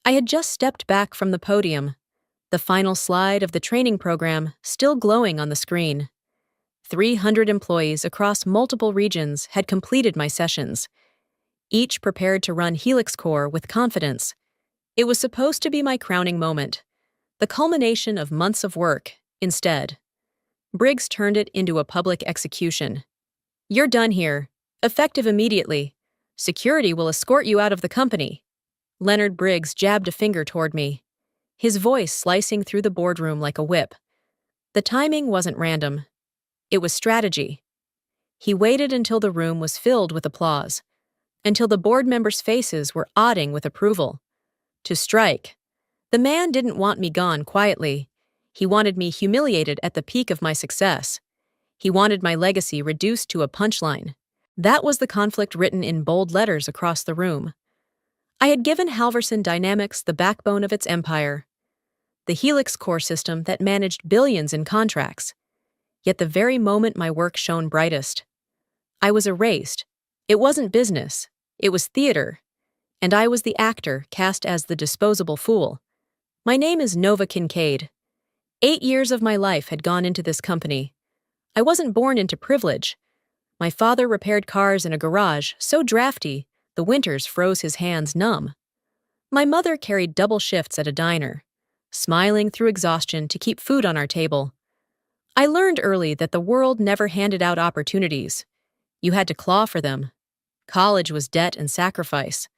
I had just stepped back from the podium, the final slide of the training program still glowing on the screen. 300 employees across multiple regions had completed my sessions, each prepared to run Helix Core with confidence. It was supposed to be my crowning moment, the culmination of months of work. Instead, Briggs turned it into a public execution. "You're done here. Effective immediately. Security will escort you out of the company." Leonard Briggs jabbed a finger toward me, his voice slicing through the boardroom like a whip. The timing wasn't random. It was strategy. He waited until the room was filled with applause, until the board members' faces were nodding with approval. To strike. The man didn't want me gone quietly. He wanted me humiliated at the peak of my success. He wanted my legacy reduced to a punchline. That was the conflict written in bold letters across the room. I had given Halverson Dynamics the backbone of its empire, the Helix Core system that managed billions in contracts. Yet the very moment my work shone brightest, I was erased. It wasn't business, it was theater, and I was the actor cast as the disposable fool. My name is Nova Kincaid. 8 years of my life had gone into this company. I wasn't born into privilege. My father repaired cars in a garage so drafty the winters froze his hands numb. My mother carried double shifts at a diner, smiling through exhaustion to keep food on our table. I learned early that the world never handed out opportunities. You had to claw for them. College was debt and sacrifice.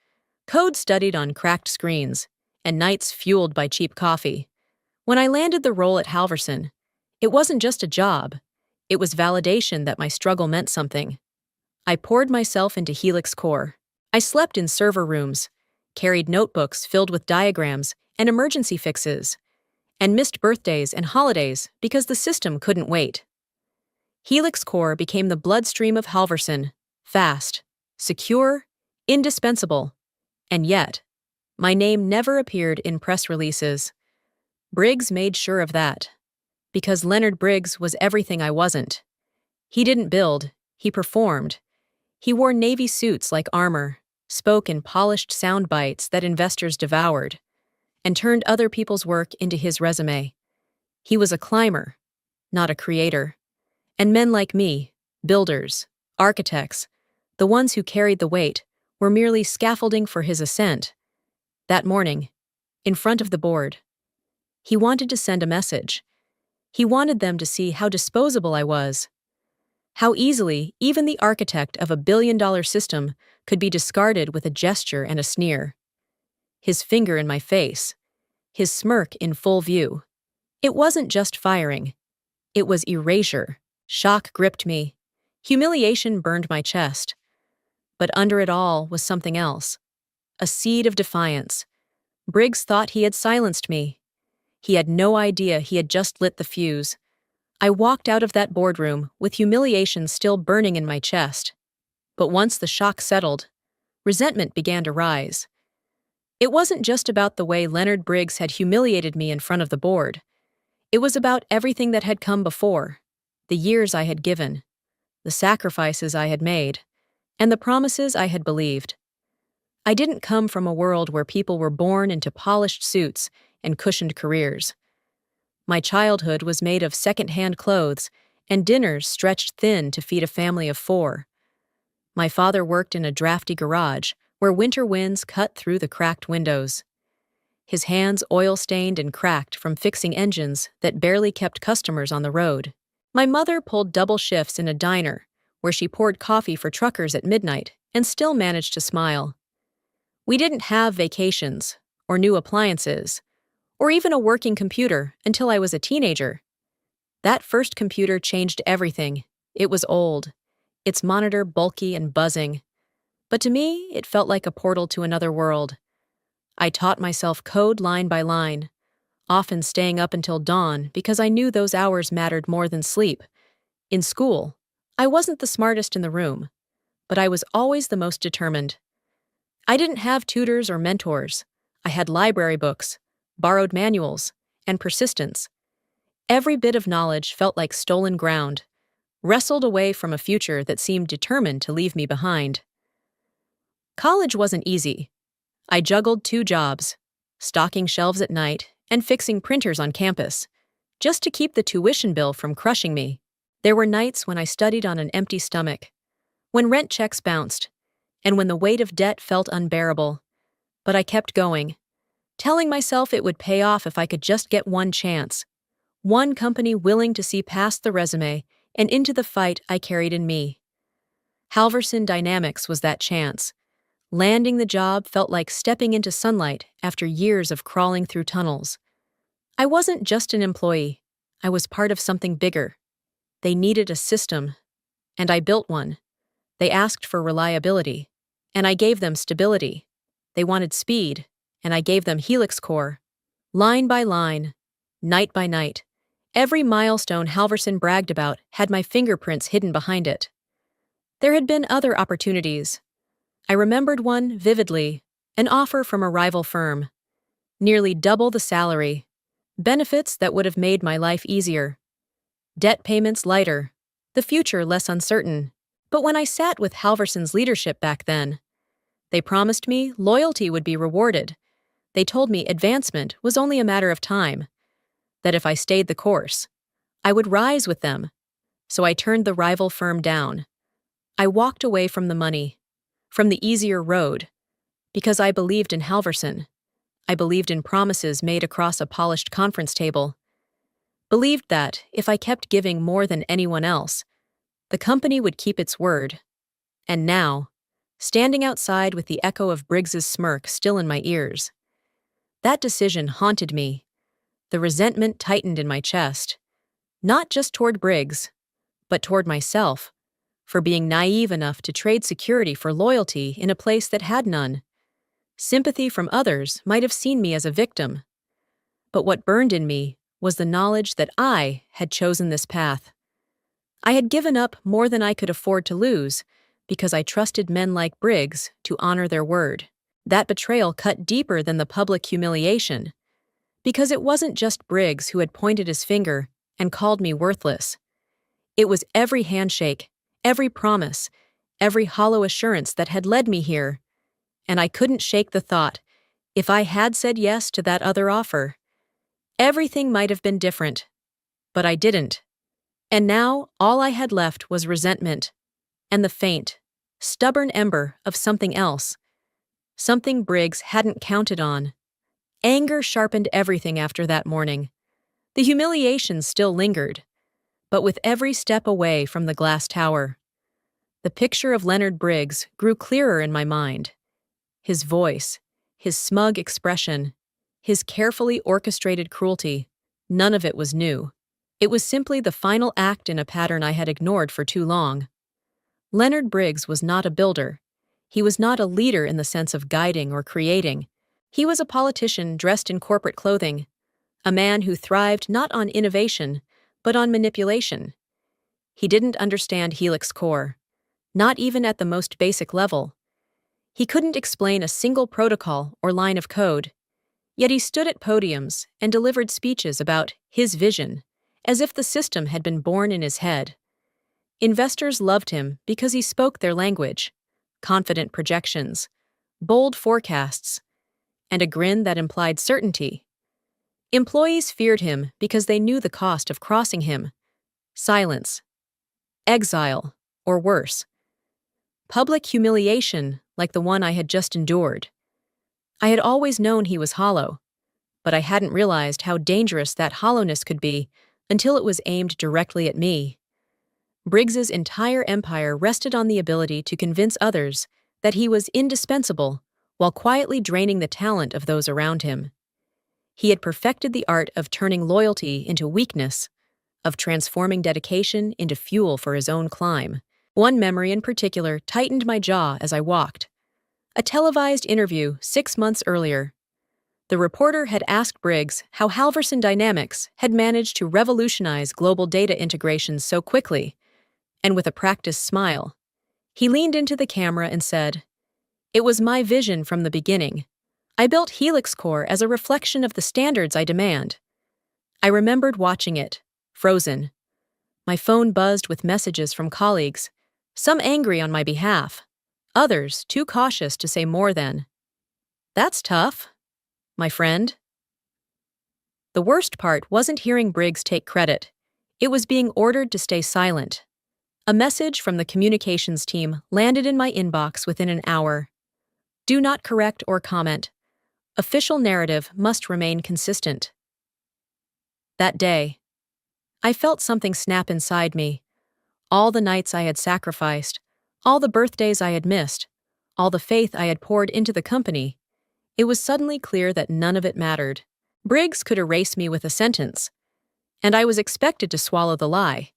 Code studied on cracked screens, and nights fueled by cheap coffee. When I landed the role at Halverson, it wasn't just a job. It was validation that my struggle meant something. I poured myself into Helix Core. I slept in server rooms, carried notebooks filled with diagrams and emergency fixes, and missed birthdays and holidays because the system couldn't wait. Helix Core became the bloodstream of Halverson, fast, secure, indispensable. And yet, my name never appeared in press releases. Briggs made sure of that, because Leonard Briggs was everything I wasn't. He didn't build, he performed. He wore Navy suits like armor, spoke in polished sound bites that investors devoured, and turned other people's work into his resume. He was a climber, not a creator. And men like me, builders, architects, the ones who carried the weight, were merely scaffolding for his ascent. That morning, in front of the board, he wanted to send a message. He wanted them to see how disposable I was, how easily even the architect of a billion-dollar system could be discarded with a gesture and a sneer. His finger in my face, his smirk in full view. It wasn't just firing. It was erasure. Shock gripped me. Humiliation burned my chest. But under it all was something else. A seed of defiance. Briggs thought he had silenced me. He had no idea he had just lit the fuse. I walked out of that boardroom with humiliation still burning in my chest. But once the shock settled, resentment began to rise. It wasn't just about the way Leonard Briggs had humiliated me in front of the board. It was about everything that had come before, the years I had given, the sacrifices I had made, and the promises I had believed. I didn't come from a world where people were born into polished suits and cushioned careers. My childhood was made of second-hand clothes and dinners stretched thin to feed a family of 4. My father worked in a drafty garage where winter winds cut through the cracked windows. His hands oil-stained and cracked from fixing engines that barely kept customers on the road. My mother pulled double shifts in a diner where she poured coffee for truckers at midnight and still managed to smile. We didn't have vacations or new appliances or even a working computer until I was a teenager. That first computer changed everything. It was old, its monitor bulky and buzzing. But to me, it felt like a portal to another world. I taught myself code line by line, often staying up until dawn because I knew those hours mattered more than sleep. In school, I wasn't the smartest in the room, but I was always the most determined. I didn't have tutors or mentors. I had library books, borrowed manuals, and persistence. Every bit of knowledge felt like stolen ground, wrestled away from a future that seemed determined to leave me behind. College wasn't easy. I juggled 2 jobs, stocking shelves at night, and fixing printers on campus, just to keep the tuition bill from crushing me. There were nights when I studied on an empty stomach, when rent checks bounced, and when the weight of debt felt unbearable. But I kept going, telling myself it would pay off if I could just get one chance. One company willing to see past the resume and into the fight I carried in me. Halverson Dynamics was that chance. Landing the job felt like stepping into sunlight after years of crawling through tunnels. I wasn't just an employee. I was part of something bigger. They needed a system, and I built one. They asked for reliability, and I gave them stability. They wanted speed, and I gave them Helix Core. Line by line, night by night, every milestone Halverson bragged about had my fingerprints hidden behind it. There had been other opportunities. I remembered one vividly, an offer from a rival firm. Nearly double the salary. Benefits that would have made my life easier. Debt payments lighter. The future less uncertain. But when I sat with Halverson's leadership back then, they promised me loyalty would be rewarded. They told me advancement was only a matter of time. That if I stayed the course, I would rise with them. So I turned the rival firm down. I walked away from the money, from the easier road, because I believed in Halverson. I believed in promises made across a polished conference table. Believed that, if I kept giving more than anyone else, the company would keep its word. And now, standing outside with the echo of Briggs's smirk still in my ears, that decision haunted me. The resentment tightened in my chest, not just toward Briggs, but toward myself, for being naive enough to trade security for loyalty in a place that had none. Sympathy from others might have seen me as a victim. But what burned in me was the knowledge that I had chosen this path. I had given up more than I could afford to lose because I trusted men like Briggs to honor their word. That betrayal cut deeper than the public humiliation, because it wasn't just Briggs who had pointed his finger and called me worthless. It was every handshake, every promise, every hollow assurance that had led me here. And I couldn't shake the thought, if I had said yes to that other offer, everything might have been different. But I didn't. And now all I had left was resentment, and the faint, stubborn ember of something else. Something Briggs hadn't counted on. Anger sharpened everything after that morning. The humiliation still lingered, but with every step away from the glass tower, the picture of Leonard Briggs grew clearer in my mind. His voice, his smug expression, his carefully orchestrated cruelty, none of it was new. It was simply the final act in a pattern I had ignored for too long. Leonard Briggs was not a builder. He was not a leader in the sense of guiding or creating. He was a politician dressed in corporate clothing, a man who thrived not on innovation, but on manipulation. He didn't understand Helix Core, not even at the most basic level. He couldn't explain a single protocol or line of code, yet he stood at podiums and delivered speeches about his vision, as if the system had been born in his head. Investors loved him because he spoke their language, confident projections, bold forecasts, and a grin that implied certainty. Employees feared him because they knew the cost of crossing him: silence, exile, or worse, public humiliation like the one I had just endured. I had always known he was hollow, but I hadn't realized how dangerous that hollowness could be until it was aimed directly at me. Briggs's entire empire rested on the ability to convince others that he was indispensable while quietly draining the talent of those around him. He had perfected the art of turning loyalty into weakness, of transforming dedication into fuel for his own climb. One memory in particular tightened my jaw as I walked. A televised interview 6 months earlier. The reporter had asked Briggs how Halverson Dynamics had managed to revolutionize global data integrations so quickly, and with a practiced smile, he leaned into the camera and said, "It was my vision from the beginning. I built Helix Core as a reflection of the standards I demand." I remembered watching it, frozen. My phone buzzed with messages from colleagues, some angry on my behalf, others too cautious to say more than, "That's tough." my friend? The worst part wasn't hearing Briggs take credit. It was being ordered to stay silent. A message from the communications team landed in my inbox within an hour. Do not correct or comment. Official narrative must remain consistent. That day, I felt something snap inside me. All the nights I had sacrificed, all the birthdays I had missed, all the faith I had poured into the company, it was suddenly clear that none of it mattered. Briggs could erase me with a sentence, and I was expected to swallow the lie.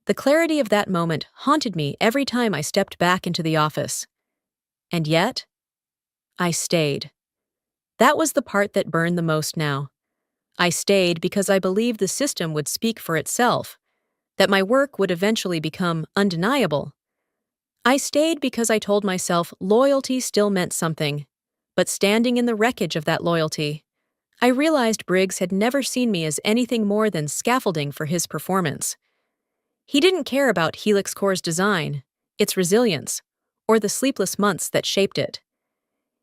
The clarity of that moment haunted me every time I stepped back into the office. And yet, I stayed. That was the part that burned the most now. I stayed because I believed the system would speak for itself, that my work would eventually become undeniable. I stayed because I told myself loyalty still meant something, but standing in the wreckage of that loyalty, I realized Briggs had never seen me as anything more than scaffolding for his performance. He didn't care about Helix Core's design, its resilience, or the sleepless months that shaped it.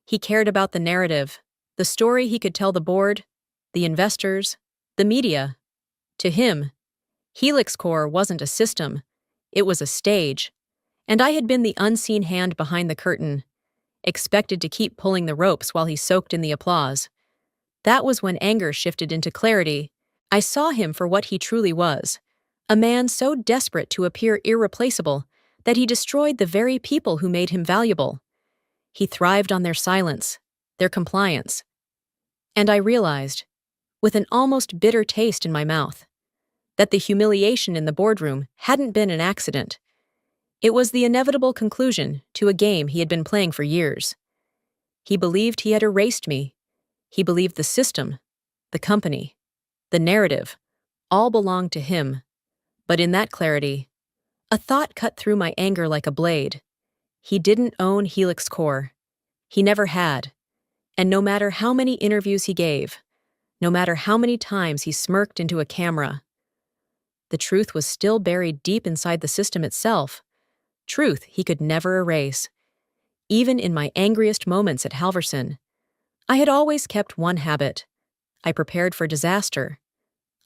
He cared about the narrative, the story he could tell the board, the investors, the media. To him, Helix Core wasn't a system, it was a stage, and I had been the unseen hand behind the curtain, expected to keep pulling the ropes while he soaked in the applause. That was when anger shifted into clarity. I saw him for what he truly was, a man so desperate to appear irreplaceable that he destroyed the very people who made him valuable. He thrived on their silence, their compliance. And I realized, with an almost bitter taste in my mouth, that the humiliation in the boardroom hadn't been an accident. It was the inevitable conclusion to a game he had been playing for years. He believed he had erased me. He believed the system, the company, the narrative, all belonged to him. But in that clarity, a thought cut through my anger like a blade. He didn't own Helix Core. He never had. And no matter how many interviews he gave, no matter how many times he smirked into a camera, the truth was still buried deep inside the system itself. Truth he could never erase. Even in my angriest moments at Halverson, I had always kept one habit. I prepared for disaster.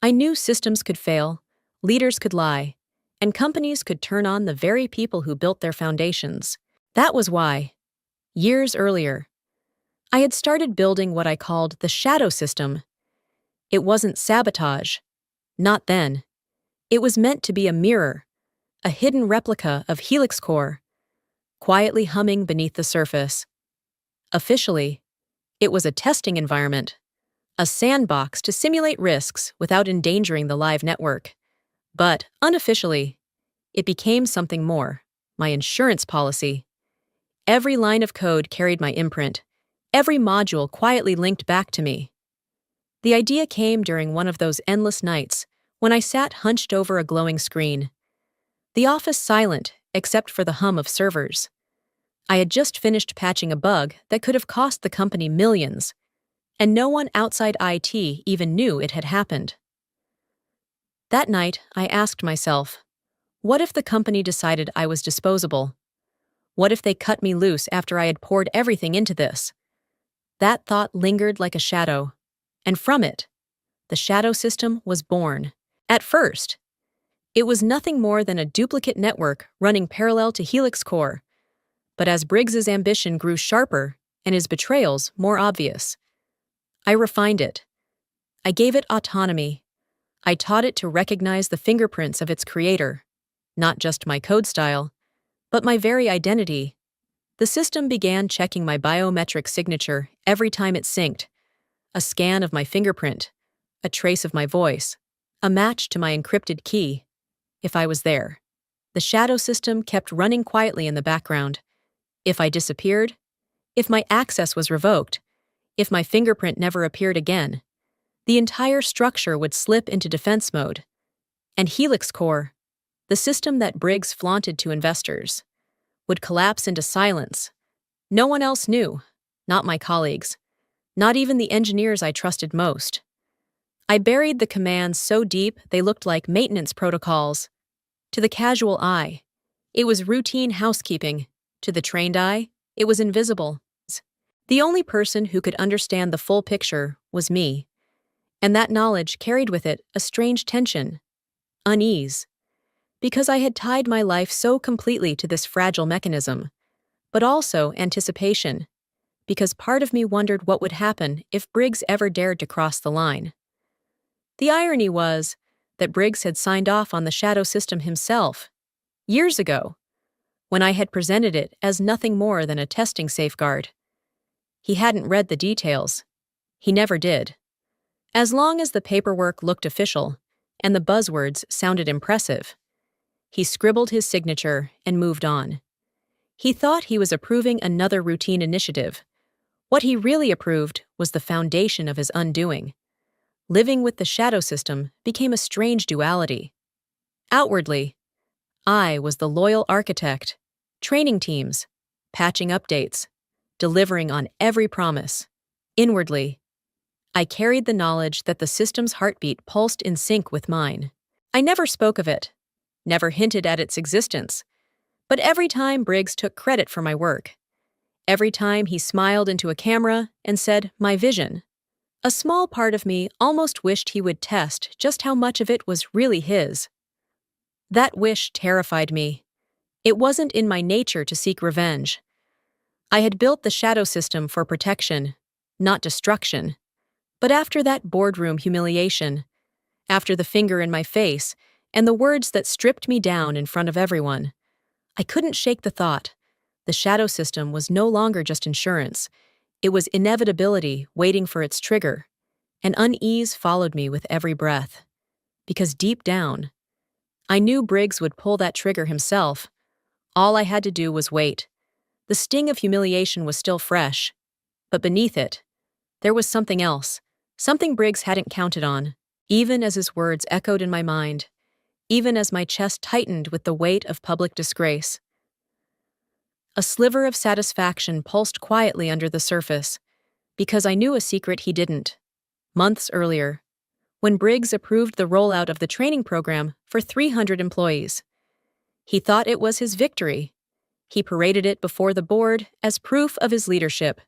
I knew systems could fail, leaders could lie, and companies could turn on the very people who built their foundations. That was why, years earlier, I had started building what I called the shadow system. It wasn't sabotage. Not then. It was meant to be a mirror, a hidden replica of Helix Core, quietly humming beneath the surface. Officially, it was a testing environment, a sandbox to simulate risks without endangering the live network. But, unofficially, it became something more, my insurance policy. Every line of code carried my imprint, every module quietly linked back to me. The idea came during one of those endless nights when I sat hunched over a glowing screen. The office silent, except for the hum of servers. I had just finished patching a bug that could have cost the company millions, and no one outside IT even knew it had happened. That night, I asked myself, what if the company decided I was disposable? What if they cut me loose after I had poured everything into this? That thought lingered like a shadow, and from it, the shadow system was born. At first, it was nothing more than a duplicate network running parallel to Helix Core. But as Briggs's ambition grew sharper and his betrayals more obvious, I refined it. I gave it autonomy. I taught it to recognize the fingerprints of its creator, not just my code style, but my very identity. The system began checking my biometric signature every time it synced, a scan of my fingerprint, a trace of my voice, a match to my encrypted key, if I was there. The shadow system kept running quietly in the background. If I disappeared, if my access was revoked, if my fingerprint never appeared again, the entire structure would slip into defense mode. And Helix Core, the system that Briggs flaunted to investors, would collapse into silence. No one else knew, not my colleagues, not even the engineers I trusted most. I buried the commands so deep they looked like maintenance protocols. To the casual eye, it was routine housekeeping. To the trained eye, it was invisible. The only person who could understand the full picture was me, and that knowledge carried with it a strange tension, unease, because I had tied my life so completely to this fragile mechanism, but also anticipation, because part of me wondered what would happen if Briggs ever dared to cross the line. The irony was that Briggs had signed off on the shadow system himself, years ago, when I had presented it as nothing more than a testing safeguard. He hadn't read the details. He never did. As long as the paperwork looked official and the buzzwords sounded impressive, he scribbled his signature and moved on. He thought he was approving another routine initiative. What he really approved was the foundation of his undoing. Living with the shadow system became a strange duality. Outwardly, I was the loyal architect, training teams, patching updates, delivering on every promise. Inwardly, I carried the knowledge that the system's heartbeat pulsed in sync with mine. I never spoke of it, never hinted at its existence, but every time Briggs took credit for my work, every time he smiled into a camera and said, "My vision," a small part of me almost wished he would test just how much of it was really his. That wish terrified me. It wasn't in my nature to seek revenge. I had built the shadow system for protection, not destruction. But after that boardroom humiliation, after the finger in my face and the words that stripped me down in front of everyone, I couldn't shake the thought. The shadow system was no longer just insurance. It was inevitability waiting for its trigger. And unease followed me with every breath. Because deep down, I knew Briggs would pull that trigger himself. All I had to do was wait. The sting of humiliation was still fresh. But beneath it, there was something else. Something Briggs hadn't counted on, even as his words echoed in my mind, even as my chest tightened with the weight of public disgrace. A sliver of satisfaction pulsed quietly under the surface, because I knew a secret he didn't. Months earlier, when Briggs approved the rollout of the training program for 300 employees, he thought it was his victory. He paraded it before the board as proof of his leadership.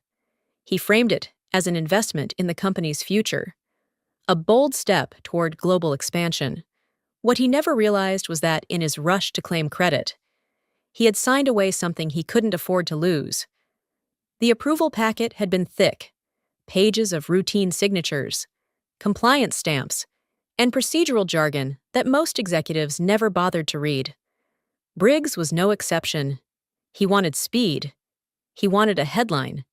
He framed it as an investment in the company's future, a bold step toward global expansion. What he never realized was that, in his rush to claim credit, he had signed away something he couldn't afford to lose. The approval packet had been thick, pages of routine signatures, compliance stamps, and procedural jargon that most executives never bothered to read. Briggs was no exception. He wanted speed. He wanted a headline.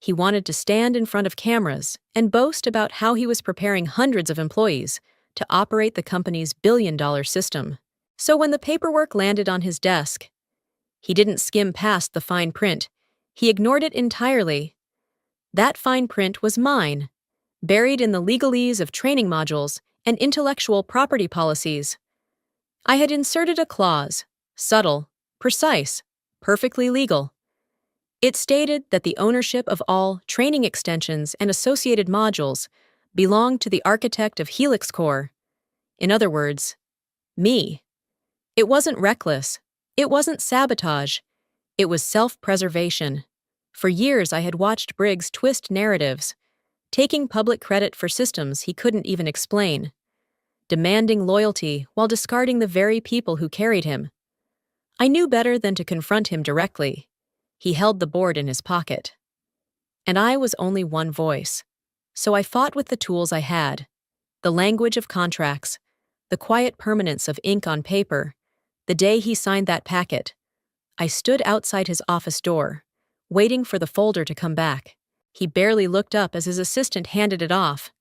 He wanted to stand in front of cameras and boast about how he was preparing hundreds of employees to operate the company's billion-dollar system. So when the paperwork landed on his desk, he didn't skim past the fine print. He ignored it entirely. That fine print was mine, buried in the legalese of training modules and intellectual property policies. I had inserted a clause, subtle, precise, perfectly legal. It stated that the ownership of all training extensions and associated modules belonged to the architect of Helix Core. In other words, me. It wasn't reckless. It wasn't sabotage. It was self-preservation. For years I had watched Briggs twist narratives, taking public credit for systems he couldn't even explain, demanding loyalty while discarding the very people who carried him. I knew better than to confront him directly. He held the board in his pocket. And I was only one voice. So I fought with the tools I had. The language of contracts, the quiet permanence of ink on paper. The day he signed that packet, I stood outside his office door, waiting for the folder to come back. He barely looked up as his assistant handed it off.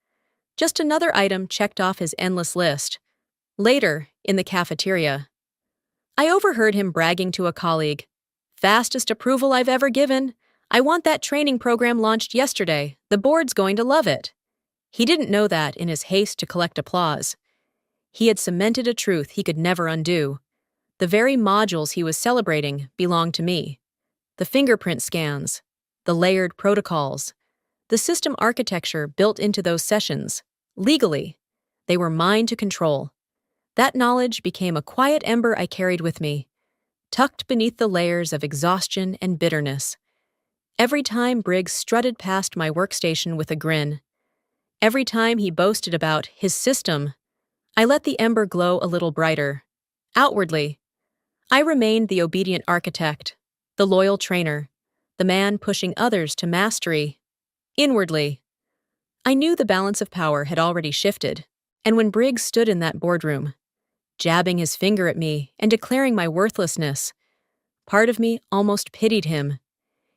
Just another item checked off his endless list. Later, in the cafeteria, I overheard him bragging to a colleague, "Fastest approval I've ever given. I want that training program launched yesterday. The board's going to love it." He didn't know that in his haste to collect applause. He had cemented a truth he could never undo. The very modules he was celebrating belonged to me. The fingerprint scans, the layered protocols, the system architecture built into those sessions. Legally, they were mine to control. That knowledge became a quiet ember I carried with me, tucked beneath the layers of exhaustion and bitterness. Every time Briggs strutted past my workstation with a grin, every time he boasted about his system, I let the ember glow a little brighter. Outwardly, I remained the obedient architect, the loyal trainer, the man pushing others to mastery. Inwardly, I knew the balance of power had already shifted, and when Briggs stood in that boardroom, jabbing his finger at me and declaring my worthlessness, part of me almost pitied him.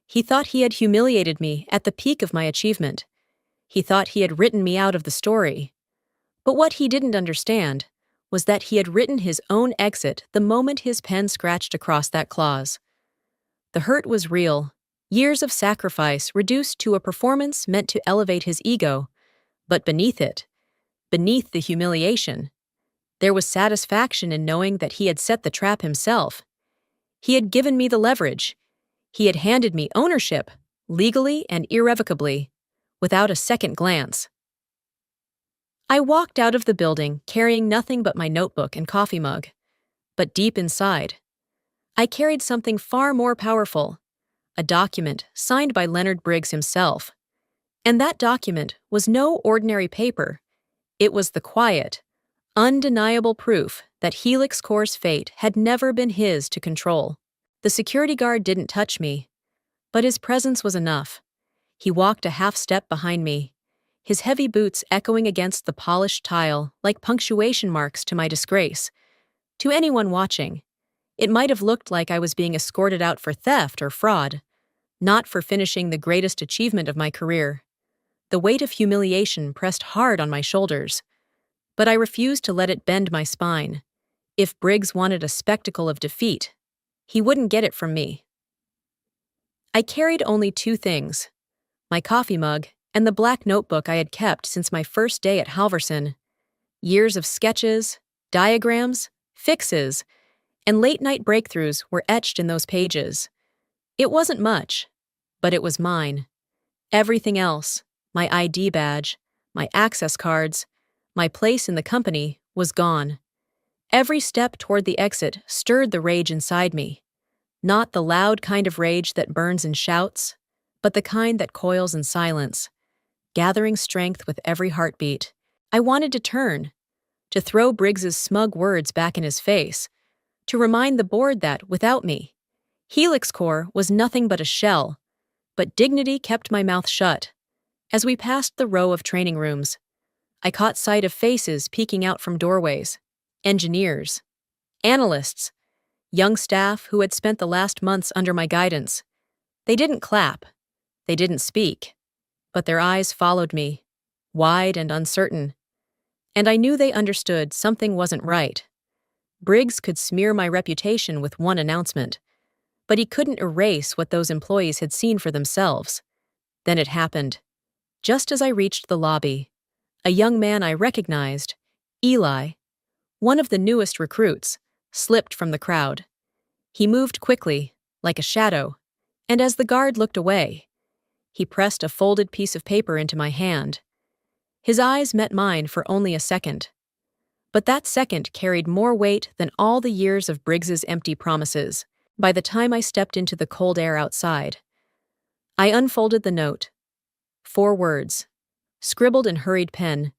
He thought he had humiliated me at the peak of my achievement. He thought he had written me out of the story. But what he didn't understand was that he had written his own exit the moment his pen scratched across that clause. The hurt was real, years of sacrifice reduced to a performance meant to elevate his ego, but beneath it, beneath the humiliation, there was satisfaction in knowing that he had set the trap himself. He had given me the leverage. He had handed me ownership, legally and irrevocably, without a second glance. I walked out of the building carrying nothing but my notebook and coffee mug. But deep inside, I carried something far more powerful, a document signed by Leonard Briggs himself. And that document was no ordinary paper. It was the quiet, undeniable proof that Helix Corps' fate had never been his to control. The security guard didn't touch me, but his presence was enough. He walked a half step behind me, his heavy boots echoing against the polished tile like punctuation marks to my disgrace. To anyone watching, it might have looked like I was being escorted out for theft or fraud, not for finishing the greatest achievement of my career. The weight of humiliation pressed hard on my shoulders, but I refused to let it bend my spine. If Briggs wanted a spectacle of defeat, he wouldn't get it from me. I carried only two things: my coffee mug and the black notebook I had kept since my first day at Halverson. Years of sketches, diagrams, fixes, and late-night breakthroughs were etched in those pages. It wasn't much, but it was mine. Everything else, my ID badge, my access cards, my place in the company, was gone. Every step toward the exit stirred the rage inside me. Not the loud kind of rage that burns and shouts, but the kind that coils in silence, gathering strength with every heartbeat. I wanted to turn, to throw Briggs's smug words back in his face, to remind the board that, without me, Helix Corps was nothing but a shell. But dignity kept my mouth shut. As we passed the row of training rooms, I caught sight of faces peeking out from doorways. Engineers, analysts, young staff who had spent the last months under my guidance. They didn't clap. They didn't speak. But their eyes followed me, wide and uncertain. And I knew they understood something wasn't right. Briggs could smear my reputation with one announcement, but he couldn't erase what those employees had seen for themselves. Then it happened. Just as I reached the lobby, a young man I recognized, Eli, one of the newest recruits, slipped from the crowd. He moved quickly, like a shadow, and as the guard looked away, he pressed a folded piece of paper into my hand. His eyes met mine for only a second. But that second carried more weight than all the years of Briggs's empty promises. By the time I stepped into the cold air outside, I unfolded the note. 4 words, scribbled in hurried pen.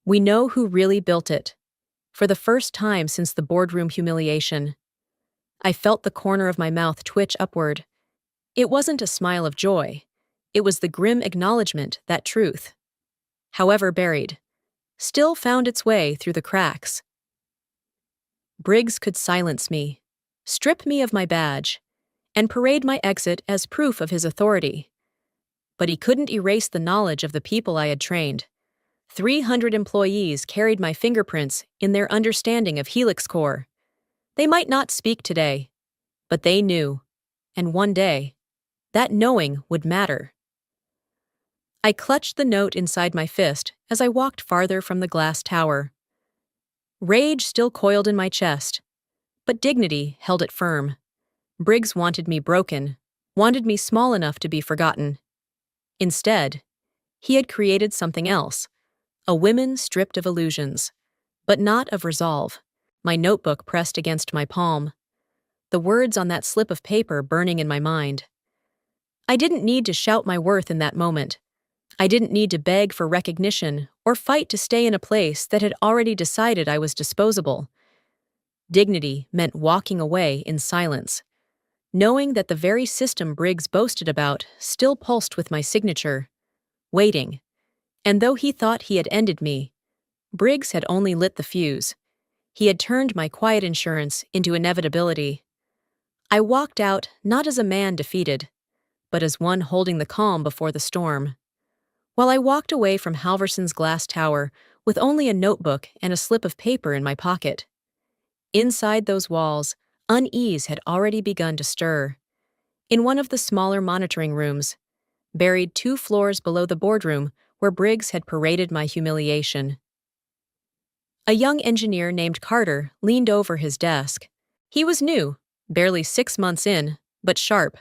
We know who really built it. For the first time since the boardroom humiliation, I felt the corner of my mouth twitch upward. It wasn't a smile of joy. It was the grim acknowledgement that truth, however buried, still found its way through the cracks. Briggs could silence me, strip me of my badge, and parade my exit as proof of his authority. But he couldn't erase the knowledge of the people I had trained. 300 employees carried my fingerprints in their understanding of Helix Corps. They might not speak today, but they knew, and one day, that knowing would matter. I clutched the note inside my fist as I walked farther from the glass tower. Rage still coiled in my chest, but dignity held it firm. Briggs wanted me broken, wanted me small enough to be forgotten. Instead, he had created something else, a woman stripped of illusions, but not of resolve. My notebook pressed against my palm, the words on that slip of paper burning in my mind. I didn't need to shout my worth in that moment. I didn't need to beg for recognition or fight to stay in a place that had already decided I was disposable. Dignity meant walking away in silence, knowing that the very system Briggs boasted about still pulsed with my signature, waiting. And though he thought he had ended me, Briggs had only lit the fuse. He had turned my quiet insurance into inevitability. I walked out not as a man defeated, but as one holding the calm before the storm. While I walked away from Halverson's glass tower with only a notebook and a slip of paper in my pocket. Inside those walls, unease had already begun to stir. In one of the smaller monitoring rooms, buried 2 floors below the boardroom where Briggs had paraded my humiliation, a young engineer named Carter leaned over his desk. He was new, barely 6 months in, but sharp.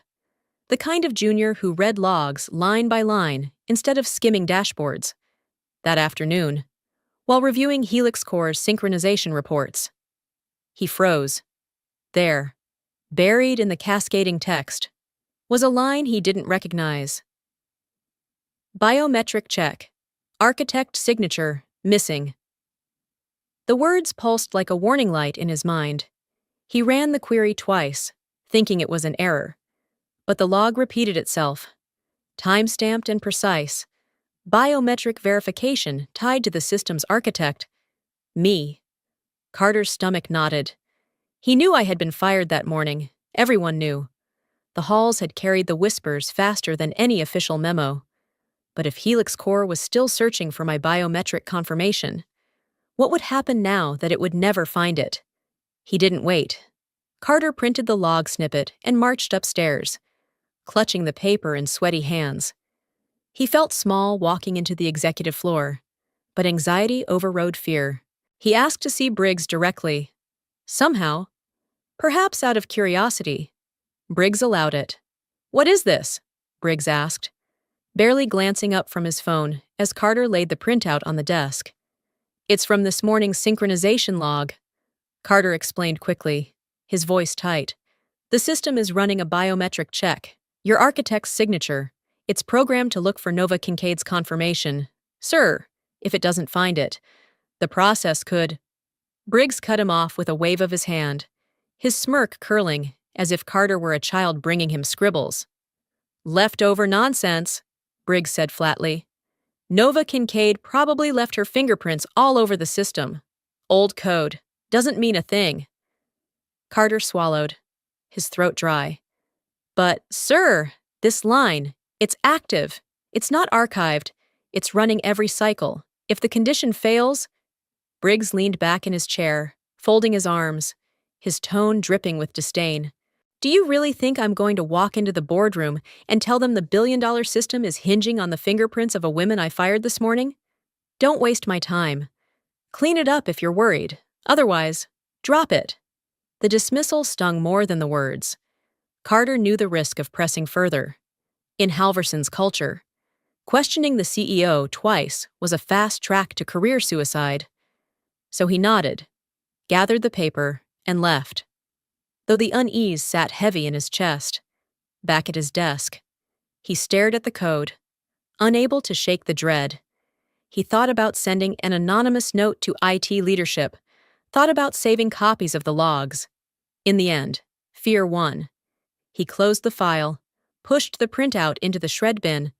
The kind of junior who read logs line by line instead of skimming dashboards. That afternoon, while reviewing Helix Core's synchronization reports, he froze. There, buried in the cascading text, was a line he didn't recognize. Biometric check. Architect signature missing. The words pulsed like a warning light in his mind. He ran the query twice, thinking it was an error. But the log repeated itself. Time-stamped and precise. Biometric verification tied to the system's architect. Me. Carter's stomach knotted. He knew I had been fired that morning. Everyone knew. The halls had carried the whispers faster than any official memo. But if Helix Core was still searching for my biometric confirmation, what would happen now that it would never find it? He didn't wait. Carter printed the log snippet and marched upstairs, clutching the paper in sweaty hands. He felt small walking into the executive floor, but anxiety overrode fear. He asked to see Briggs directly. Somehow, perhaps out of curiosity, Briggs allowed it. "What is this?" Briggs asked, barely glancing up from his phone as Carter laid the printout on the desk. "It's from this morning's synchronization log," Carter explained quickly, his voice tight. "The system is running a biometric check. Your architect's signature. It's programmed to look for Nova Kincaid's confirmation. Sir, if it doesn't find it, the process could—" Briggs cut him off with a wave of his hand, his smirk curling as if Carter were a child bringing him scribbles. "Leftover nonsense," Briggs said flatly. "Nova Kincaid probably left her fingerprints all over the system. Old code. Doesn't mean a thing." Carter swallowed, his throat dry. "But, sir, this line, it's active. It's not archived. It's running every cycle. If the condition fails—" Briggs leaned back in his chair, folding his arms, his tone dripping with disdain. "Do you really think I'm going to walk into the boardroom and tell them the billion-dollar system is hinging on the fingerprints of a woman I fired this morning? Don't waste my time. Clean it up if you're worried. Otherwise, drop it." The dismissal stung more than the words. Carter knew the risk of pressing further. In Halverson's culture, questioning the CEO twice was a fast track to career suicide. So he nodded, gathered the paper, and left. Though the unease sat heavy in his chest, back at his desk, he stared at the code, unable to shake the dread. He thought about sending an anonymous note to IT leadership, thought about saving copies of the logs. In the end, fear won. He closed the file, pushed the printout into the shred bin,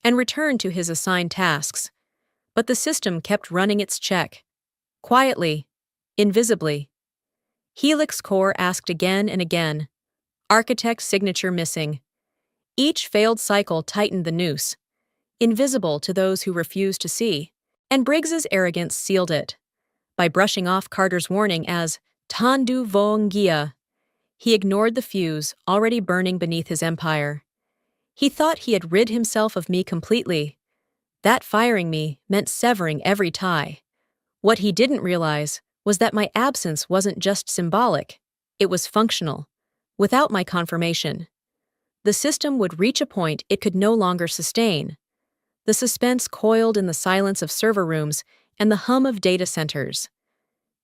and returned to his assigned tasks. But the system kept running its check. Quietly, invisibly. Helix Core asked again and again. Architect signature missing. Each failed cycle tightened the noose, invisible to those who refused to see. And Briggs's arrogance sealed it. By brushing off Carter's warning as Tandu Voongia, he ignored the fuse already burning beneath his empire. He thought he had rid himself of me completely. That firing me meant severing every tie. What he didn't realize was that my absence wasn't just symbolic, it was functional. Without my confirmation, the system would reach a point it could no longer sustain. The suspense coiled in the silence of server rooms and the hum of data centers.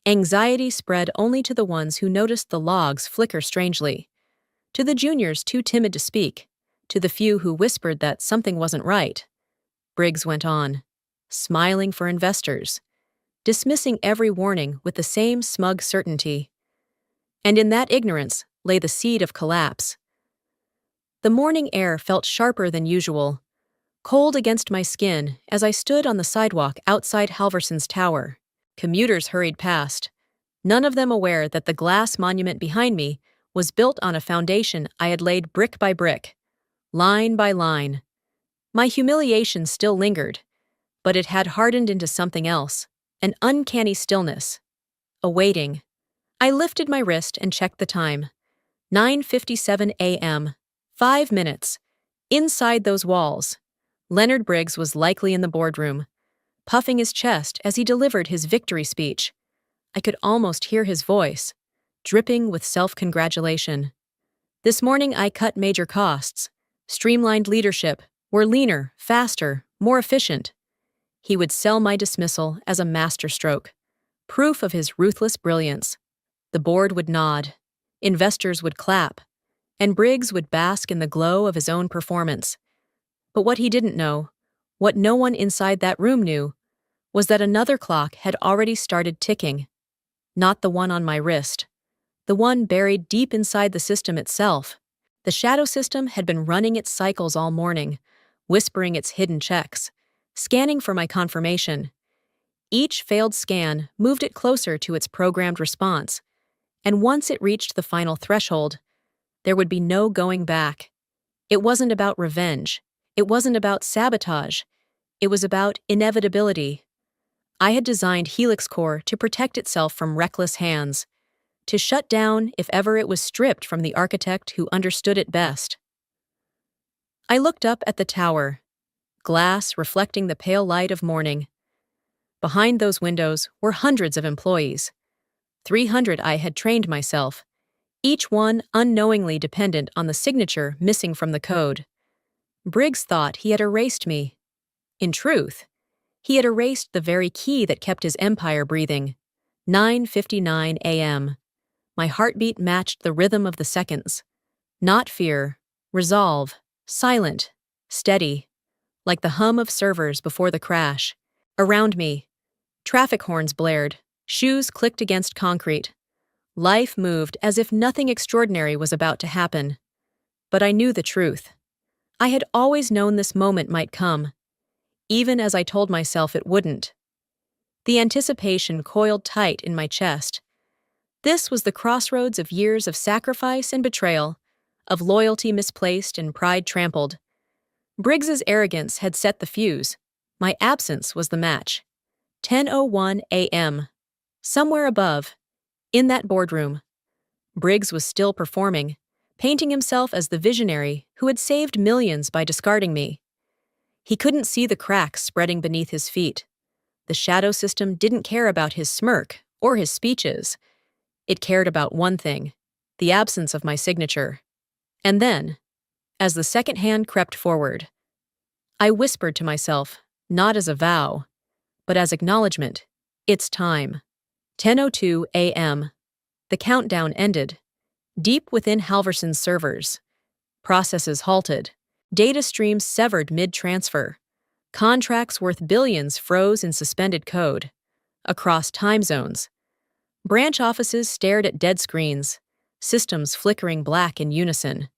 Anxiety spread only to the ones who noticed the logs flicker strangely, to the juniors too timid to speak, To the few who whispered that something wasn't right, Briggs went on, smiling for investors, dismissing every warning with the same smug certainty. And in that ignorance lay the seed of collapse. The morning air felt sharper than usual, cold against my skin as I stood on the sidewalk outside Halverson's tower. Commuters hurried past, none of them aware that the glass monument behind me was built on a foundation I had laid brick by brick, line by line. My humiliation still lingered, but it had hardened into something else, an uncanny stillness. A waiting. I lifted my wrist and checked the time. 9:57 a.m. 5 minutes. Inside those walls, Leonard Briggs was likely in the boardroom, puffing his chest as he delivered his victory speech. I could almost hear his voice, dripping with self-congratulation. This morning I cut major costs, streamlined leadership, were leaner, faster, more efficient. He would sell my dismissal as a masterstroke, proof of his ruthless brilliance. The board would nod, investors would clap, and Briggs would bask in the glow of his own performance. But what he didn't know, what no one inside that room knew, was that another clock had already started ticking. Not the one on my wrist, the one buried deep inside the system itself. The shadow system had been running its cycles all morning, whispering its hidden checks, scanning for my confirmation. Each failed scan moved it closer to its programmed response, and once it reached the final threshold, there would be no going back. It wasn't about revenge. It wasn't about sabotage. It was about inevitability. I had designed Helix Core to protect itself from reckless hands, to shut down if ever it was stripped from the architect who understood it best. I looked up at the tower, glass reflecting the pale light of morning. Behind those windows were hundreds of employees. 300 I had trained myself, each one unknowingly dependent on the signature missing from the code. Briggs thought he had erased me. In truth, he had erased the very key that kept his empire breathing. 9:59 a.m. My heartbeat matched the rhythm of the seconds. Not fear, resolve, silent, steady, like the hum of servers before the crash. Around me, traffic horns blared, shoes clicked against concrete. Life moved as if nothing extraordinary was about to happen. But I knew the truth. I had always known this moment might come, even as I told myself it wouldn't. The anticipation coiled tight in my chest. This was the crossroads of years of sacrifice and betrayal, of loyalty misplaced and pride trampled. Briggs's arrogance had set the fuse. My absence was the match. 10:01 a.m. Somewhere above, in that boardroom, Briggs was still performing, painting himself as the visionary who had saved millions by discarding me. He couldn't see the cracks spreading beneath his feet. The shadow system didn't care about his smirk or his speeches. It cared about one thing, the absence of my signature. And then, as the second hand crept forward, I whispered to myself, not as a vow, but as acknowledgement, it's time. 10:02 a.m. The countdown ended. Deep within Halverson's servers, processes halted, data streams severed mid-transfer, contracts worth billions froze in suspended code. Across time zones, branch offices stared at dead screens, systems flickering black in unison.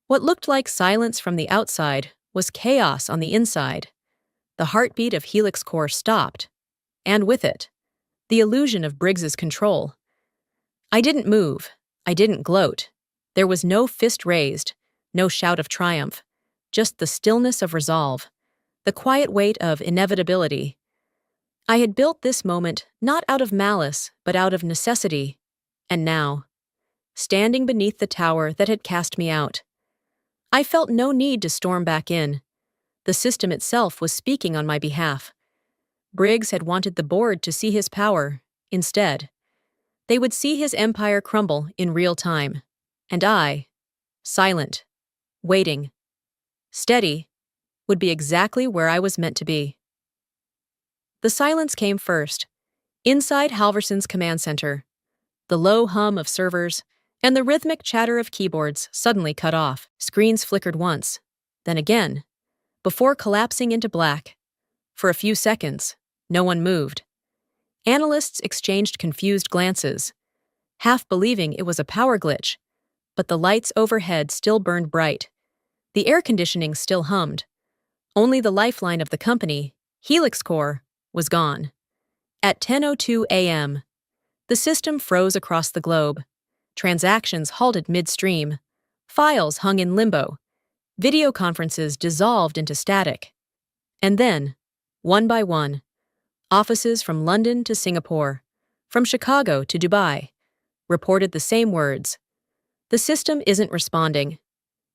What looked like silence from the outside was chaos on the inside. The heartbeat of Helix Core stopped, and with it, the illusion of Briggs's control. I didn't move. I didn't gloat. There was no fist raised, no shout of triumph, just the stillness of resolve, the quiet weight of inevitability. I had built this moment not out of malice, but out of necessity. And now, standing beneath the tower that had cast me out, I felt no need to storm back in. The system itself was speaking on my behalf. Briggs had wanted the board to see his power. Instead, they would see his empire crumble in real time. And I, silent, waiting, steady, would be exactly where I was meant to be. The silence came first, inside Halverson's command center. The low hum of servers and the rhythmic chatter of keyboards suddenly cut off. Screens flickered once, then again, before collapsing into black. For a few seconds, no one moved. Analysts exchanged confused glances, half believing it was a power glitch, but the lights overhead still burned bright. The air conditioning still hummed. Only the lifeline of the company, Helix Core, was gone. At 10:02 a.m., the system froze across the globe. Transactions halted midstream. Files hung in limbo. Video conferences dissolved into static. And then, one by one, offices from London to Singapore, from Chicago to Dubai, reported the same words. The system isn't responding.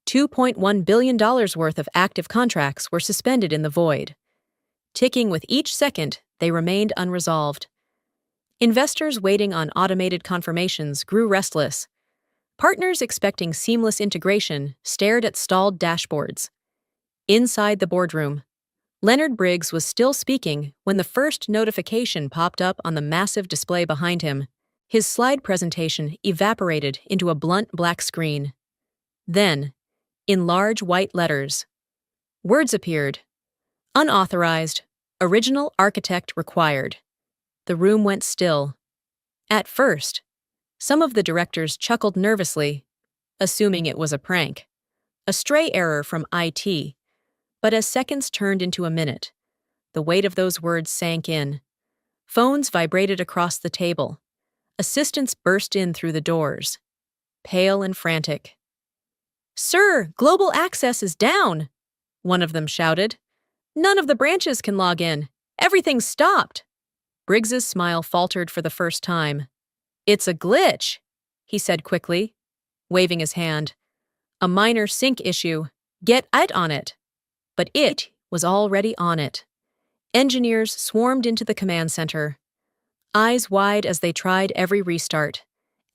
$2.1 billion worth of active contracts were suspended in the void. Ticking with each second, they remained unresolved. Investors waiting on automated confirmations grew restless. Partners expecting seamless integration stared at stalled dashboards. Inside the boardroom, Leonard Briggs was still speaking when the first notification popped up on the massive display behind him. His slide presentation evaporated into a blunt black screen. Then, in large white letters, words appeared. Unauthorized. Original architect required. The room went still. At first, some of the directors chuckled nervously, assuming it was a prank, a stray error from IT. But as seconds turned into a minute, the weight of those words sank in. Phones vibrated across the table. Assistants burst in through the doors, pale and frantic. "Sir, global access is down," one of them shouted. "None of the branches can log in. Everything's stopped." Briggs's smile faltered for the first time. "It's a glitch," he said quickly, waving his hand. "A minor sync issue. Get it on it." But it was already on it. Engineers swarmed into the command center, eyes wide as they tried every restart,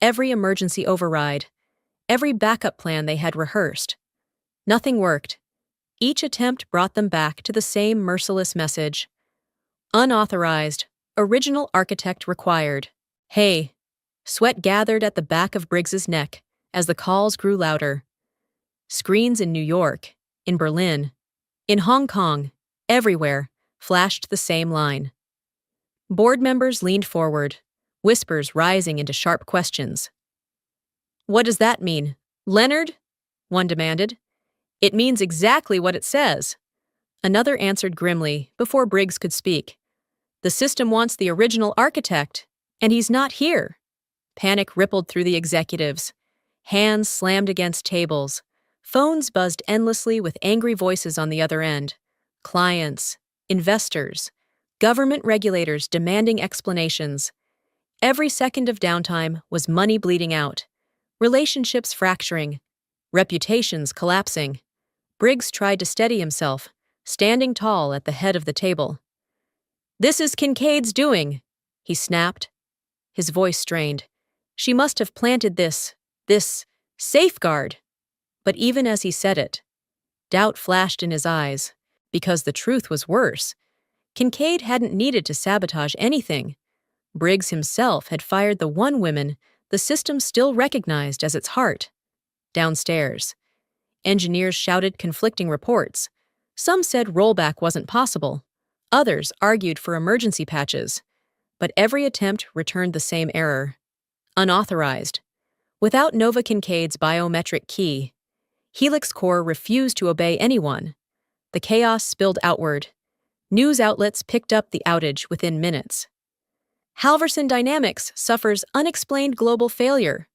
every emergency override, every backup plan they had rehearsed. Nothing worked. Each attempt brought them back to the same merciless message. Unauthorized. Original architect required. Hey. Sweat gathered at the back of Briggs's neck as the calls grew louder. Screens in New York, in Berlin, in Hong Kong, everywhere, flashed the same line. Board members leaned forward, whispers rising into sharp questions. "What does that mean, Leonard?" one demanded. "It means exactly what it says." Another answered grimly before Briggs could speak. "The system wants the original architect, and he's not here." Panic rippled through the executives. Hands slammed against tables. Phones buzzed endlessly with angry voices on the other end. Clients, investors, government regulators demanding explanations. Every second of downtime was money bleeding out, relationships fracturing, reputations collapsing. Briggs tried to steady himself, standing tall at the head of the table. "This is Kincaid's doing," he snapped. His voice strained. "She must have planted this safeguard." But even as he said it, doubt flashed in his eyes, because the truth was worse. Kincaid hadn't needed to sabotage anything. Briggs himself had fired the one woman the system still recognized as its heart. Downstairs, engineers shouted conflicting reports. Some said rollback wasn't possible. Others argued for emergency patches. But every attempt returned the same error. Unauthorized. Without Nova Kincaid's biometric key, Helix Core refused to obey anyone. The chaos spilled outward. News outlets picked up the outage within minutes. Halverson Dynamics suffers unexplained global failure.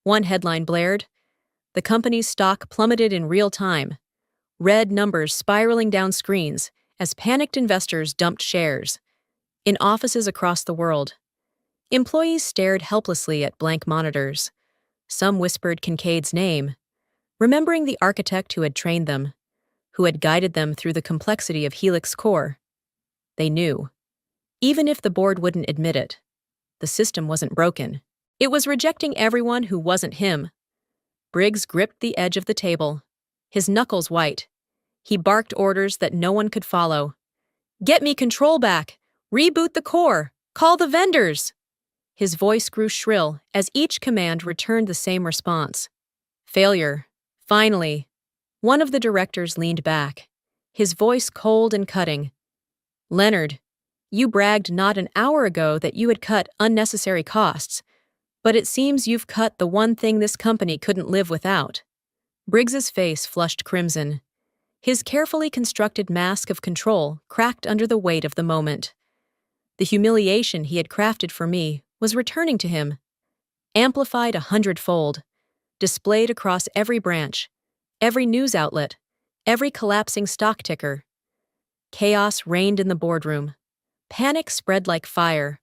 One headline blared. The company's stock plummeted in real time. Red numbers spiraling down screens as panicked investors dumped shares. In offices across the world, employees stared helplessly at blank monitors. Some whispered Kincaid's name, remembering the architect who had trained them, who had guided them through the complexity of Helix Core. They knew. Even if the board wouldn't admit it, the system wasn't broken. It was rejecting everyone who wasn't him. Briggs gripped the edge of the table, his knuckles white. He barked orders that no one could follow. "Get me control back! Reboot the core! Call the vendors!" His voice grew shrill as each command returned the same response. "Failure. Finally." One of the directors leaned back, his voice cold and cutting. "Leonard, you bragged not an hour ago that you had cut unnecessary costs, but it seems you've cut the one thing this company couldn't live without." Briggs's face flushed crimson. His carefully constructed mask of control cracked under the weight of the moment. The humiliation he had crafted for me was returning to him, amplified 100-fold, displayed across every branch, every news outlet, every collapsing stock ticker. Chaos reigned in the boardroom. Panic spread like fire.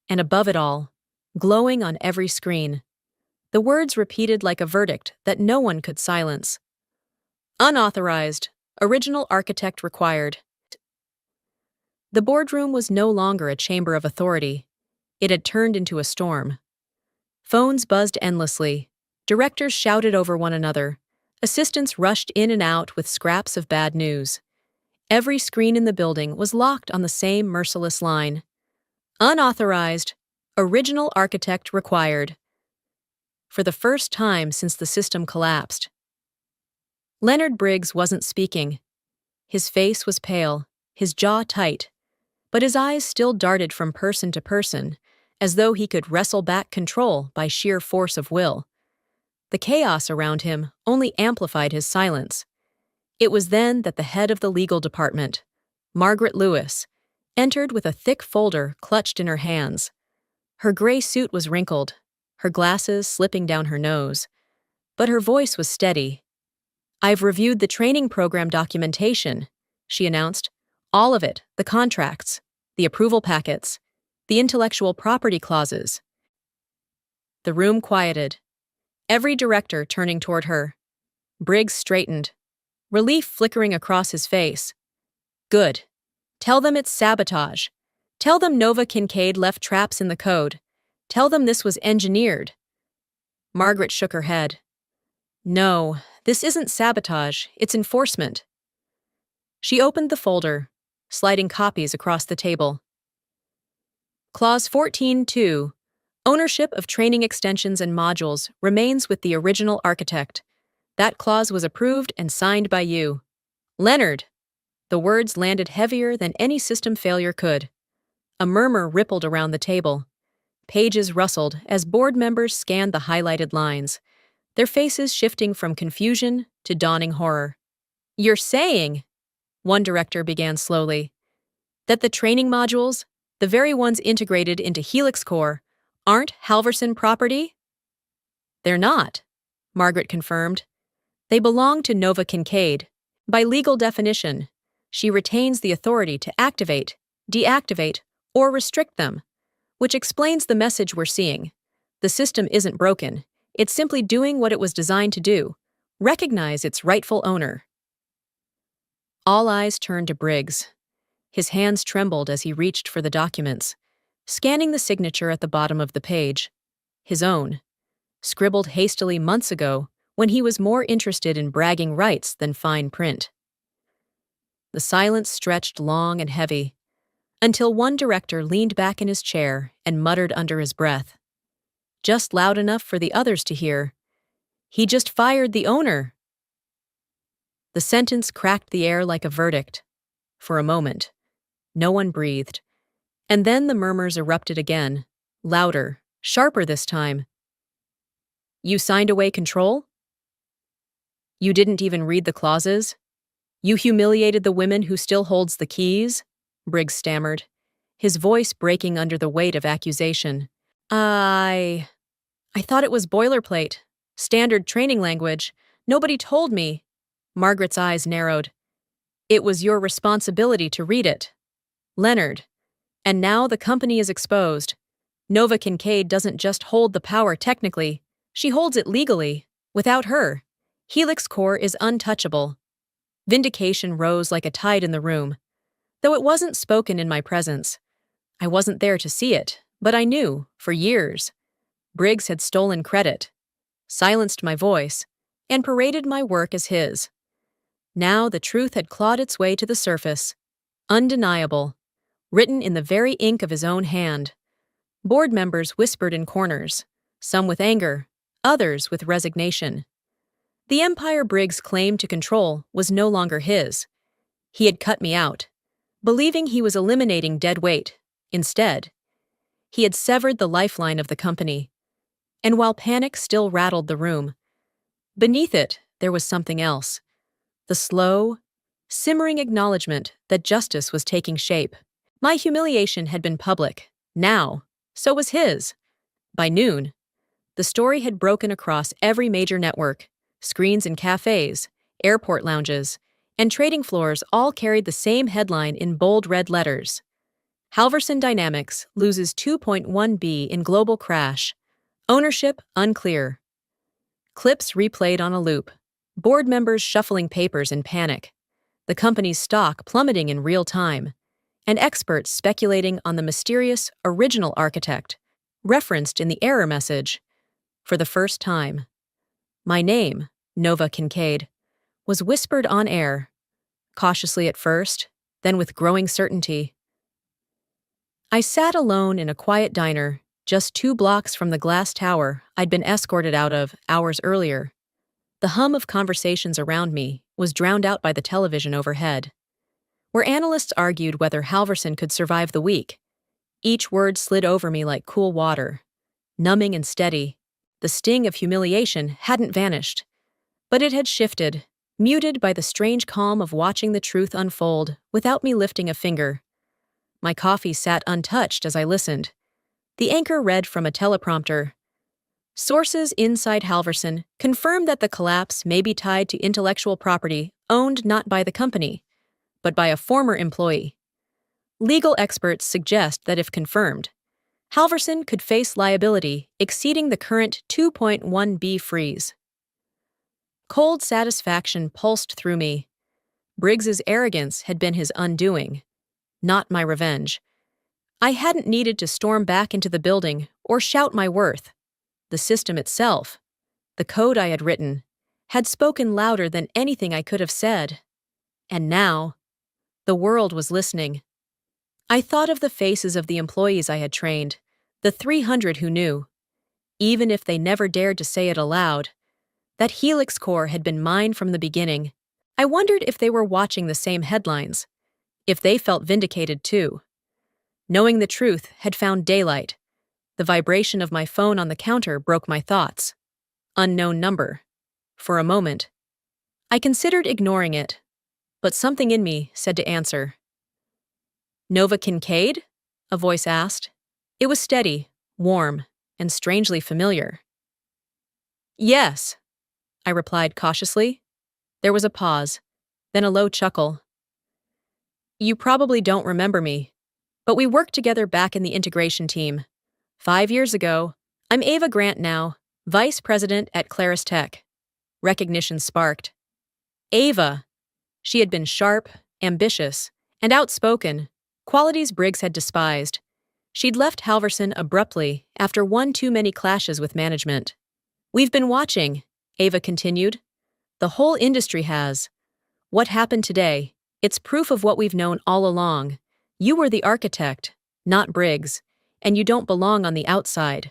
And above it all, glowing on every screen, the words repeated like a verdict that no one could silence. Unauthorized. Original architect required. The boardroom was no longer a chamber of authority. It had turned into a storm. Phones buzzed endlessly. Directors shouted over one another. Assistants rushed in and out with scraps of bad news. Every screen in the building was locked on the same merciless line. Unauthorized. Original architect required. For the first time since the system collapsed. Leonard Briggs wasn't speaking. His face was pale, his jaw tight, but his eyes still darted from person to person, as though he could wrestle back control by sheer force of will. The chaos around him only amplified his silence. It was then that the head of the legal department, Margaret Lewis, entered with a thick folder clutched in her hands. Her gray suit was wrinkled, her glasses slipping down her nose, but her voice was steady. "I've reviewed the training program documentation," she announced. "All of it, the contracts, the approval packets, the intellectual property clauses." The room quieted, every director turning toward her. Briggs straightened, relief flickering across his face. "Good. Tell them it's sabotage. Tell them Nova Kincaid left traps in the code. Tell them this was engineered." Margaret shook her head. "No, this isn't sabotage, it's enforcement." She opened the folder, sliding copies across the table. Clause 14.2. Ownership of training extensions and modules remains with the original architect. That clause was approved and signed by you. Leonard. The words landed heavier than any system failure could. A murmur rippled around the table. Pages rustled as board members scanned the highlighted lines, their faces shifting from confusion to dawning horror. "You're saying," one director began slowly, "that the training modules, the very ones integrated into Helix Core, aren't Halverson property?" "They're not," Margaret confirmed. "They belong to Nova Kincaid. By legal definition, she retains the authority to activate, deactivate, or restrict them, which explains the message we're seeing. The system isn't broken. It's simply doing what it was designed to do. Recognize its rightful owner." All eyes turned to Briggs. His hands trembled as he reached for the documents, scanning the signature at the bottom of the page. His own, scribbled hastily months ago when he was more interested in bragging rights than fine print. The silence stretched long and heavy, until one director leaned back in his chair and muttered under his breath, just loud enough for the others to hear, "He just fired the owner." The sentence cracked the air like a verdict. For a moment, no one breathed, and then the murmurs erupted again, louder, sharper this time. "You signed away control? You didn't even read the clauses? You humiliated the women who still holds the keys?" Briggs stammered, his voice breaking under the weight of accusation. I thought it was boilerplate, standard training language. Nobody told me." Margaret's eyes narrowed. "It was your responsibility to read it, Leonard. And now the company is exposed. Nova Kincaid doesn't just hold the power technically, she holds it legally. Without her, Helix Core is untouchable." Vindication rose like a tide in the room, though it wasn't spoken in my presence. I wasn't there to see it, but I knew, for years, Briggs had stolen credit, silenced my voice, and paraded my work as his. Now the truth had clawed its way to the surface, undeniable, written in the very ink of his own hand. Board members whispered in corners, some with anger, others with resignation. The empire Briggs claimed to control was no longer his. He had cut me out, believing he was eliminating dead weight. Instead, he had severed the lifeline of the company. And while panic still rattled the room, beneath it there was something else. The slow, simmering acknowledgement that justice was taking shape. My humiliation had been public. Now, so was his. By noon, the story had broken across every major network. Screens in cafes, airport lounges, and trading floors all carried the same headline in bold red letters. Halverson Dynamics loses 2.1 B in global crash. Ownership unclear. Clips replayed on a loop. Board members shuffling papers in panic. The company's stock plummeting in real time. And experts speculating on the mysterious original architect, referenced in the error message. For the first time, my name, Nova Kincaid, was whispered on air, cautiously at first, then with growing certainty. I sat alone in a quiet diner, just 2 blocks from the glass tower I'd been escorted out of hours earlier. The hum of conversations around me was drowned out by the television overhead, where analysts argued whether Halverson could survive the week. Each word slid over me like cool water, numbing and steady. The sting of humiliation hadn't vanished, but it had shifted, muted by the strange calm of watching the truth unfold without me lifting a finger. My coffee sat untouched as I listened. The anchor read from a teleprompter. Sources inside Halverson confirm that the collapse may be tied to intellectual property owned not by the company, but by a former employee. Legal experts suggest that if confirmed, Halverson could face liability exceeding the current 2.1 B freeze. Cold satisfaction pulsed through me. Briggs's arrogance had been his undoing, not my revenge. I hadn't needed to storm back into the building or shout my worth. The system itself, the code I had written, had spoken louder than anything I could have said. And now, the world was listening. I thought of the faces of the employees I had trained, the 300 who knew, even if they never dared to say it aloud, that Helix Core had been mine from the beginning. I wondered if they were watching the same headlines, if they felt vindicated too. Knowing the truth had found daylight. The vibration of my phone on the counter broke my thoughts. Unknown number. For a moment, I considered ignoring it, but something in me said to answer. Nova Kincaid? A voice asked. It was steady, warm, and strangely familiar. Yes, I replied cautiously. There was a pause, then a low chuckle. You probably don't remember me, but we worked together back in the integration team. 5 years ago. I'm Ava Grant now, Vice President at Claris Tech. Recognition sparked. Ava! She had been sharp, ambitious, and outspoken, qualities Briggs had despised. She'd left Halverson abruptly after one too many clashes with management. We've been watching, Ava continued. The whole industry has. What happened today, it's proof of what we've known all along. You were the architect, not Briggs, and you don't belong on the outside.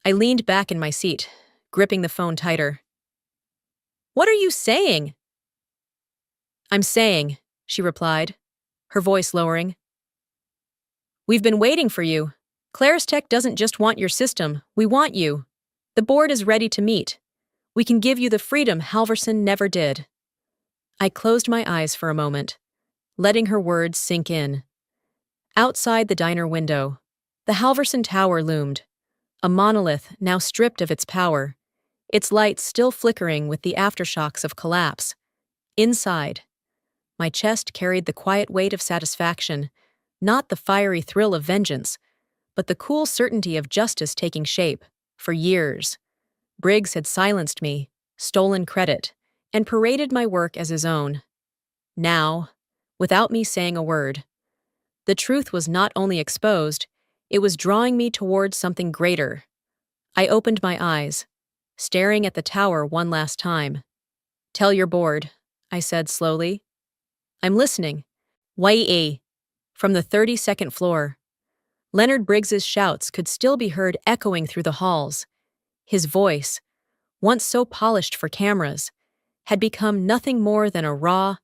I leaned back in my seat, gripping the phone tighter. What are you saying? I'm saying, she replied, her voice lowering. We've been waiting for you. Claris Tech doesn't just want your system, we want you. The board is ready to meet. We can give you the freedom Halverson never did. I closed my eyes for a moment, letting her words sink in. Outside the diner window, the Halverson Tower loomed, a monolith now stripped of its power, its lights still flickering with the aftershocks of collapse. Inside, my chest carried the quiet weight of satisfaction, not the fiery thrill of vengeance, but the cool certainty of justice taking shape. For years, Briggs had silenced me, stolen credit, and paraded my work as his own. Now, without me saying a word, the truth was not only exposed, it was drawing me towards something greater. I opened my eyes, staring at the tower one last time. Tell your board, I said slowly. I'm listening. Wai-ee. From the 32nd floor. Leonard Briggs's shouts could still be heard echoing through the halls. His voice, once so polished for cameras, had become nothing more than a raw,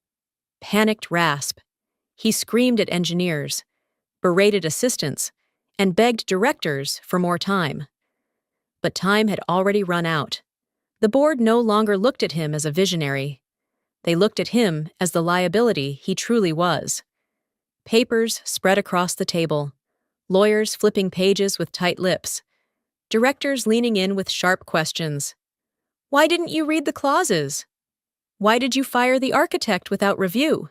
panicked rasp. He screamed at engineers, berated assistants, and begged directors for more time. But time had already run out. The board no longer looked at him as a visionary. They looked at him as the liability he truly was. Papers spread across the table, lawyers flipping pages with tight lips, directors leaning in with sharp questions. Why didn't you read the clauses? Why did you fire the architect without review?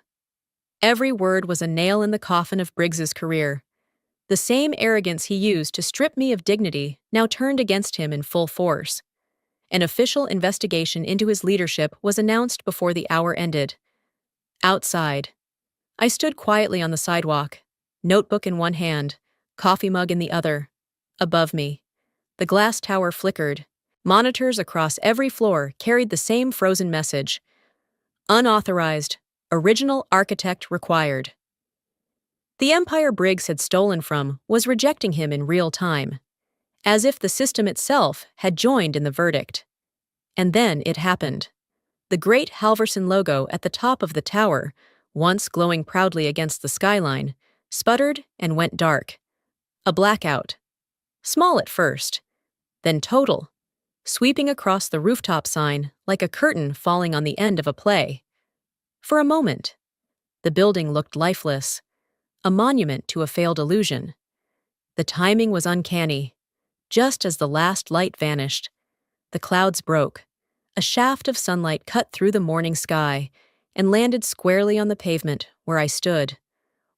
Every word was a nail in the coffin of Briggs's career. The same arrogance he used to strip me of dignity now turned against him in full force. An official investigation into his leadership was announced before the hour ended. Outside, I stood quietly on the sidewalk, notebook in one hand, coffee mug in the other. Above me, the glass tower flickered. Monitors across every floor carried the same frozen message. Unauthorized, original architect required. The empire Briggs had stolen from was rejecting him in real time, as if the system itself had joined in the verdict. And then it happened. The great Halverson logo at the top of the tower, once glowing proudly against the skyline, sputtered and went dark. A blackout. Small at first, then total, sweeping across the rooftop sign like a curtain falling on the end of a play. For a moment, the building looked lifeless, a monument to a failed illusion. The timing was uncanny. Just as the last light vanished, the clouds broke. A shaft of sunlight cut through the morning sky and landed squarely on the pavement where I stood.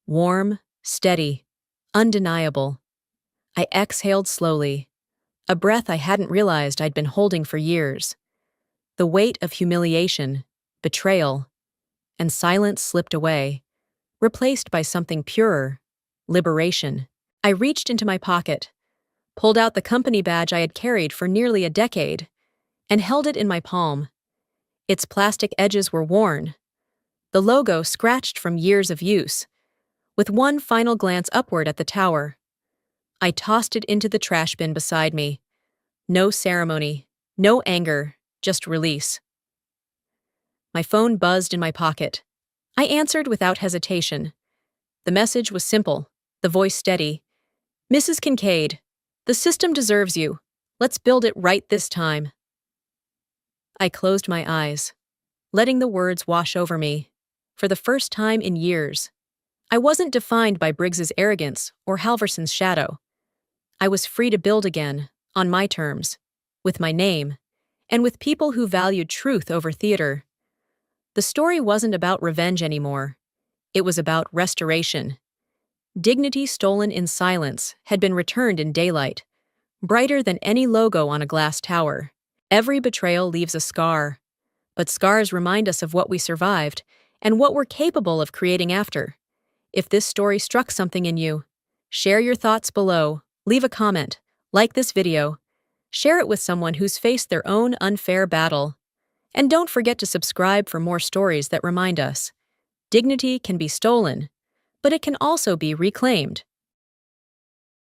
Warm, steady, undeniable. I exhaled slowly, a breath I hadn't realized I'd been holding for years. The weight of humiliation, betrayal, and silence slipped away, replaced by something purer, liberation. I reached into my pocket, pulled out the company badge I had carried for nearly a decade, and held it in my palm. Its plastic edges were worn, the logo scratched from years of use. With one final glance upward at the tower, I tossed it into the trash bin beside me. No ceremony, no anger, just release. My phone buzzed in my pocket. I answered without hesitation. The message was simple, the voice steady. Mrs. Kincaid, the system deserves you. Let's build it right this time. I closed my eyes, letting the words wash over me. For the first time in years, I wasn't defined by Briggs's arrogance or Halverson's shadow. I was free to build again, on my terms, with my name, and with people who valued truth over theater. The story wasn't about revenge anymore. It was about restoration. Dignity stolen in silence had been returned in daylight, brighter than any logo on a glass tower. Every betrayal leaves a scar, but scars remind us of what we survived and what we're capable of creating after. If this story struck something in you, share your thoughts below, leave a comment, like this video, share it with someone who's faced their own unfair battle. And don't forget to subscribe for more stories that remind us, dignity can be stolen, but it can also be reclaimed.